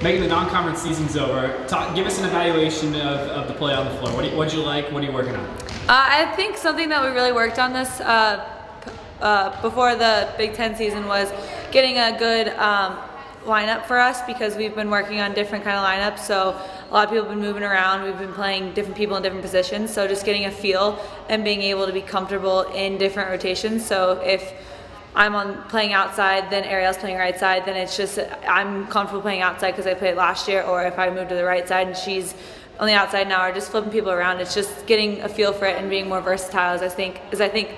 Megan, the non-conference season's over. Give us an evaluation of the play on the floor. What'd you like? What are you working on? I think something that we really worked on this before the Big Ten season was getting a good lineup for us, because we've been working on different kind of lineups. So a lot of people have been moving around. We've been playing different people in different positions. So just getting a feel and being able to be comfortable in different rotations. So if I'm playing outside, then Ariel's playing right side, then it's just I'm comfortable playing outside because I played last year, or if I move to the right side and she's on the outside now, or just flipping people around. It's just getting a feel for it and being more versatile, as I think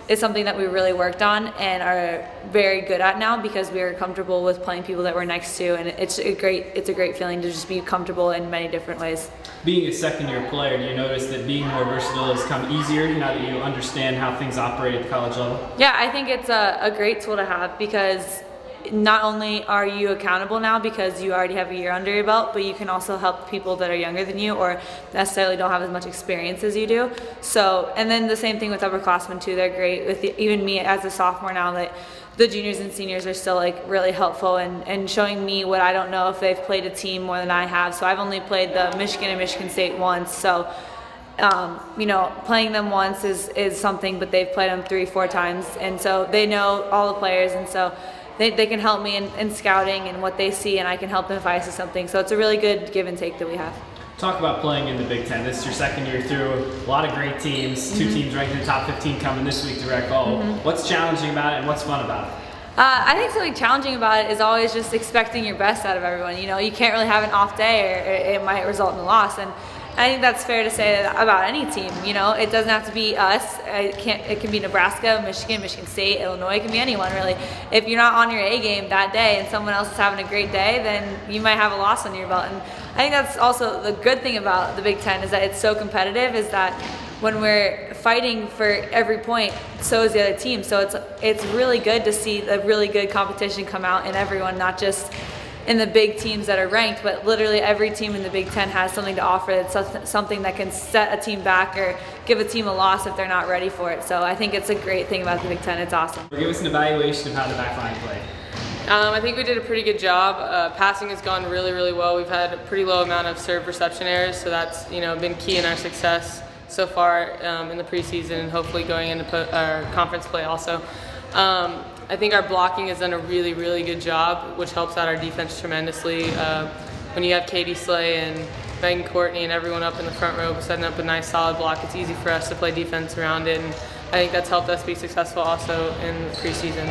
is something that we really worked on and are very good at now, because we are comfortable with playing people that we're next to, and it's a great feeling to just be comfortable in many different ways. Being a second-year player, do you notice that being more versatile has come easier now that you understand how things operate at the college level? Yeah, I think it's a great tool to have, because not only are you accountable now because you already have a year under your belt, but you can also help people that are younger than you or necessarily don't have as much experience as you do. So, and then the same thing with upperclassmen too. They're great with even me as a sophomore now, that the juniors and seniors are still like really helpful and showing me what I don't know if they've played a team more than I have. So I've only played the Michigan and Michigan State once. So you know, playing them once is something, but they've played them 3-4 times, and so they know all the players, and so they can help me in scouting and what they see, and I can help them if I see something. So it's a really good give and take that we have. Talk about playing in the Big Ten. This is your second year through. A lot of great teams. Two teams ranked in the top 15 coming this week to Rec Hall. What's challenging about it and what's fun about it? I think something challenging about it is always just expecting your best out of everyone. You know, you can't really have an off day, or it might result in a loss. And I think that's fair to say about any team. You know, it doesn't have to be us. It can be Nebraska, Michigan, Michigan State, Illinois. It can be anyone, really. If you're not on your A game that day and someone else is having a great day, then you might have a loss under your belt. And I think that's also the good thing about the Big Ten, is that it's so competitive, is that when we're fighting for every point, so is the other team. So it's really good to see a really good competition come out in everyone, not just in the big teams that are ranked, but literally every team in the Big Ten has something to offer. That's something that can set a team back or give a team a loss if they're not ready for it. So I think it's a great thing about the Big Ten. It's awesome. Give us an evaluation of how the back line played. I think we did a pretty good job. Passing has gone really, really well. We've had a pretty low amount of serve reception errors, so that's been key in our success so far in the preseason, and hopefully going into our conference play also. I think our blocking has done a really, really good job, which helps out our defense tremendously. When you have Katie Slay and Megan Courtney and everyone up in the front row setting up a nice solid block, it's easy for us to play defense around it, and I think that's helped us be successful also in the preseason.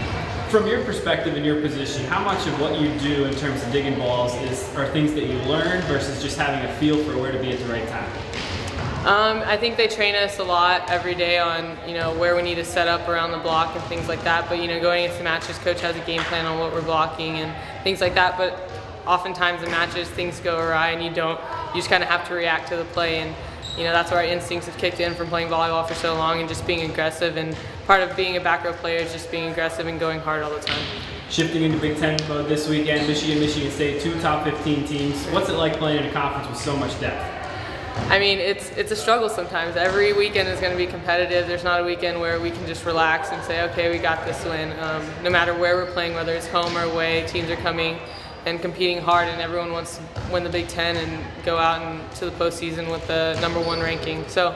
From your perspective in your position, how much of what you do in terms of digging balls are things that you learn versus just having a feel for where to be at the right time? I think they train us a lot every day on where we need to set up around the block and things like that. But going into matches, coach has a game plan on what we're blocking and things like that. But oftentimes in matches, things go awry and you just kind of have to react to the play. And that's where our instincts have kicked in from playing volleyball for so long and just being aggressive. And part of being a back row player is just being aggressive and going hard all the time. Shifting into Big Ten mode this weekend, Michigan, Michigan State, 2 top 15 teams. What's it like playing in a conference with so much depth? I mean, it's a struggle sometimes. Every weekend is going to be competitive. There's not a weekend where we can just relax and say, okay, we got this win. No matter where we're playing, whether it's home or away, teams are coming and competing hard, and everyone wants to win the Big Ten and go out to the postseason with the #1 ranking. So,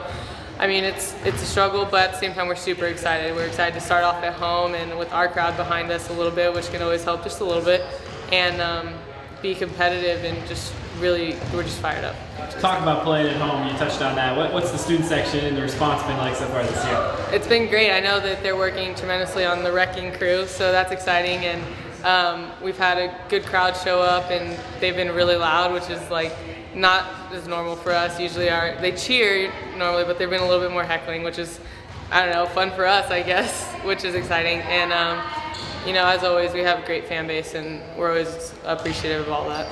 I mean, it's a struggle, but at the same time, we're super excited. We're excited to start off at home and with our crowd behind us a little bit, which can always help just a little bit, and be competitive and just really, we're just fired up. Talk about playing at home. You touched on that. What's the student section and the response been like so far this year? It's been great. I know that they're working tremendously on the wrecking crew, so that's exciting. And we've had a good crowd show up, and they've been really loud, which is like not as normal for us. Usually they cheer normally, but they've been a little bit more heckling, which is, I don't know, fun for us, I guess, which is exciting. And as always, we have a great fan base, and we're always appreciative of all that.